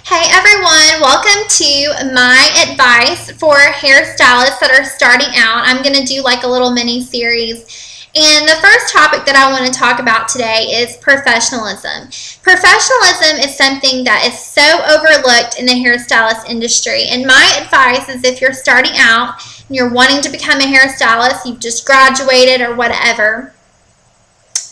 Hey everyone, welcome to my advice for hairstylists that are starting out. I'm going to do like a little mini series. And the first topic that I want to talk about today is professionalism. Professionalism is something that is so overlooked in the hairstylist industry. And my advice is if you're starting out and you're wanting to become a hairstylist, you've just graduated or whatever,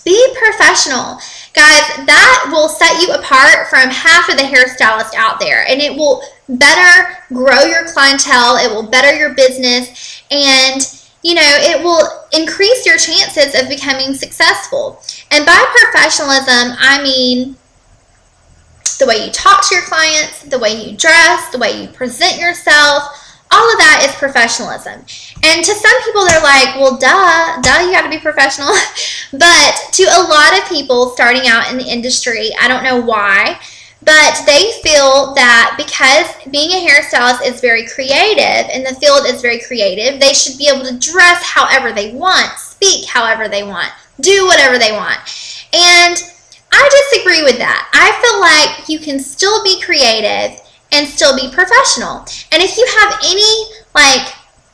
be professional. Guys, that will set you apart from half of the hairstylists out there, and it will better grow your clientele, it will better your business, and it will increase your chances of becoming successful. And by professionalism, I mean the way you talk to your clients, the way you dress, the way you present yourself. All of that is professionalism. And to some people, they're like, well, duh, you got to be professional. But to a lot of people starting out in the industry, I don't know why, but they feel that because being a hairstylist is very creative and the field is very creative, they should be able to dress however they want, speak however they want, do whatever they want. And I disagree with that. I feel like you can still be creative and still be professional. And if you have any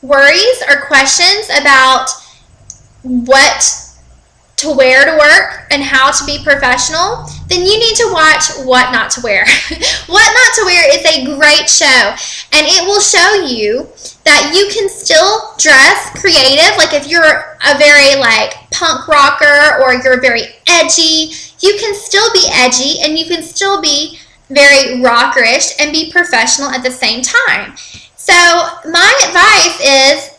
worries or questions about what to wear to work and how to be professional, then you need to watch What Not to Wear. What Not to Wear is a great show, and it will show you that you can still dress creative. Like if you're a very punk rocker or you're very edgy, you can still be edgy and you can still be very rockerish and be professional at the same time. So my advice is,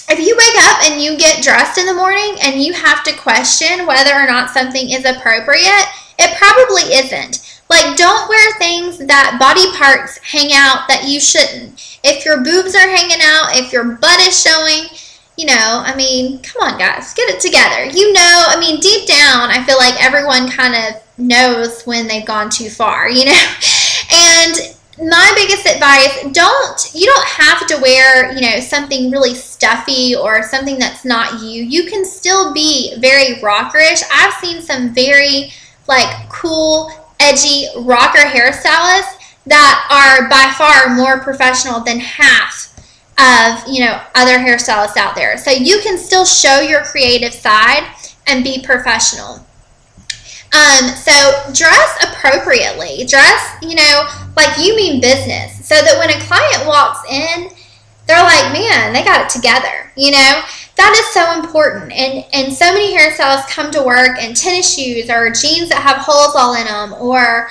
if you wake up and you get dressed in the morning and you have to question whether or not something is appropriate, it probably isn't. Don't wear things that body parts hang out that you shouldn't. If your boobs are hanging out, if your butt is showing, come on guys, get it together. Deep down, I feel like everyone kind of knows when they've gone too far, And my biggest advice, you don't have to wear, something really stuffy or something that's not you. You can still be very rockerish. I've seen some very cool, edgy rocker hairstylists that are by far more professional than half of, other hairstylists out there. So you can still show your creative side and be professional. So dress appropriately. Dress, like you mean business. So that when a client walks in, they're like, man, they got it together. That is so important. And so many hairstylists come to work in tennis shoes or jeans that have holes all in them, or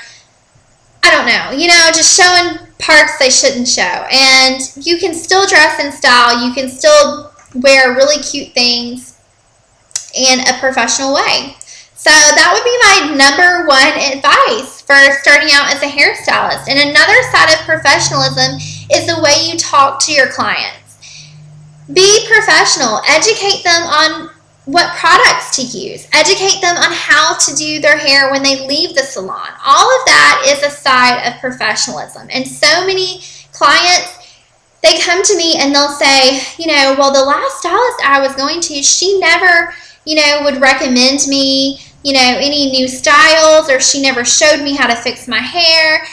I don't know, just showing parts they shouldn't show. And you can still dress in style. You can still wear really cute things in a professional way. So that would be my number one advice for starting out as a hairstylist. And another side of professionalism is the way you talk to your clients. Be professional. Educate them on what products to use. Educate them on how to do their hair when they leave the salon. All of that is a side of professionalism. And so many clients, they come to me and they'll say, well, the last stylist I was going to, she never, would recommend me any new styles, or she never showed me how to fix my hair.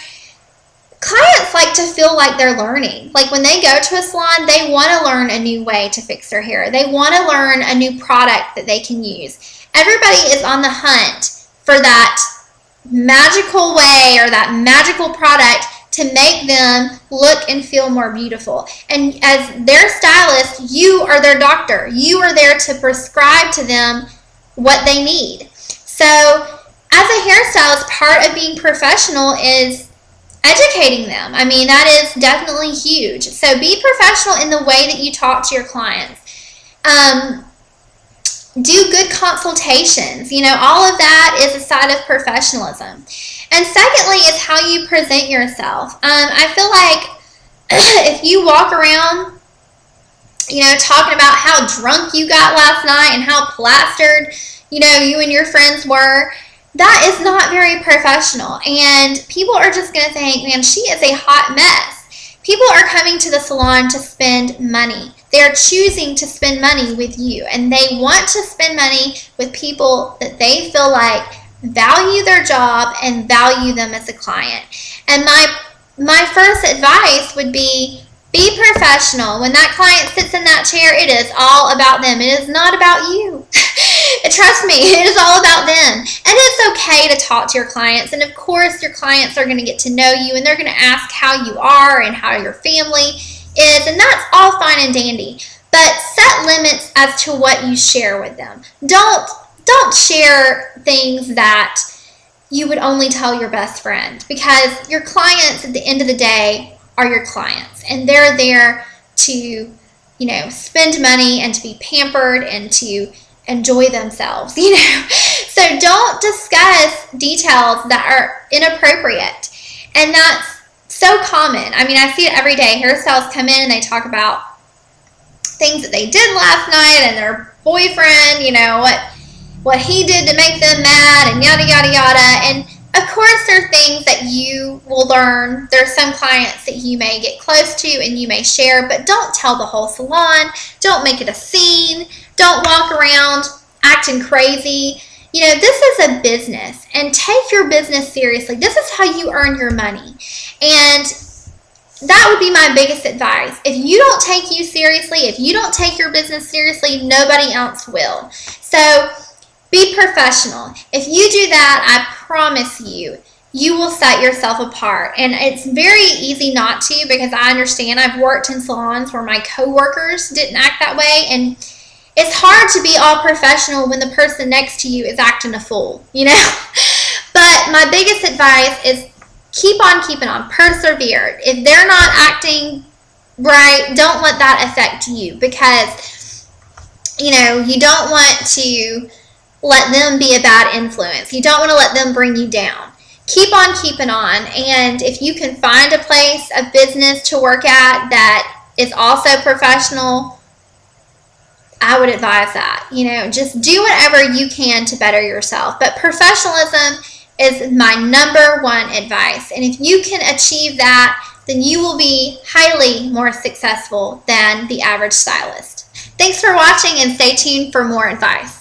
Clients like to feel like they're learning. When they go to a salon, they want to learn a new way to fix their hair. They want to learn a new product that they can use. Everybody is on the hunt for that magical way or that magical product to make them look and feel more beautiful. And as their stylist, you are their doctor. You are there to prescribe to them what they need. So as a hairstylist, part of being professional is educating them. That is definitely huge. So be professional in the way that you talk to your clients. Do good consultations. All of that is a side of professionalism. And secondly is how you present yourself. I feel like if you walk around talking about how drunk you got last night and how plastered you and your friends were, that is not very professional. And people are just going to think, man, she is a hot mess. People are coming to the salon to spend money. They're choosing to spend money with you, and they want to spend money with people that they feel like value their job and value them as a client. And my first advice would be professional. When that client sits in that chair, it is all about them. It is not about you. Trust me, it is all about them. And it's okay to talk to your clients. And of course, your clients are going to get to know you, and they're going to ask how you are and how your family is. And that's all fine and dandy. But set limits as to what you share with them. Don't share things that you would only tell your best friend, because your clients at the end of the day are your clients, and they're there to, spend money and to be pampered and to enjoy themselves, So don't discuss details that are inappropriate. And that's so common. I mean, I see it every day. Hairstylists come in and they talk about things that they did last night and their boyfriend, what he did to make them mad and yada, yada, yada. And of course, there are things that you will learn. There's some clients that you may get close to and you may share, but don't tell the whole salon. Don't make it a scene. Don't walk around acting crazy. This is a business, and take your business seriously. This is how you earn your money. And that would be my biggest advice. If you don't take you seriously, if you don't take your business seriously, nobody else will. So be professional. If you do that, I promise you, you will set yourself apart. And it's very easy not to, because I understand. I've worked in salons where my coworkers didn't act that way, and it's hard to be all professional when the person next to you is acting a fool, But my biggest advice is keep on keeping on. Persevere. If they're not acting right, don't let that affect you, because, you don't want to let them be a bad influence. You don't want to let them bring you down. Keep on keeping on. And if you can find a place, a business to work at that is also professional, I would advise that. Just do whatever you can to better yourself. But professionalism is my number one advice. And if you can achieve that, then you will be highly more successful than the average stylist. Thanks for watching, and stay tuned for more advice.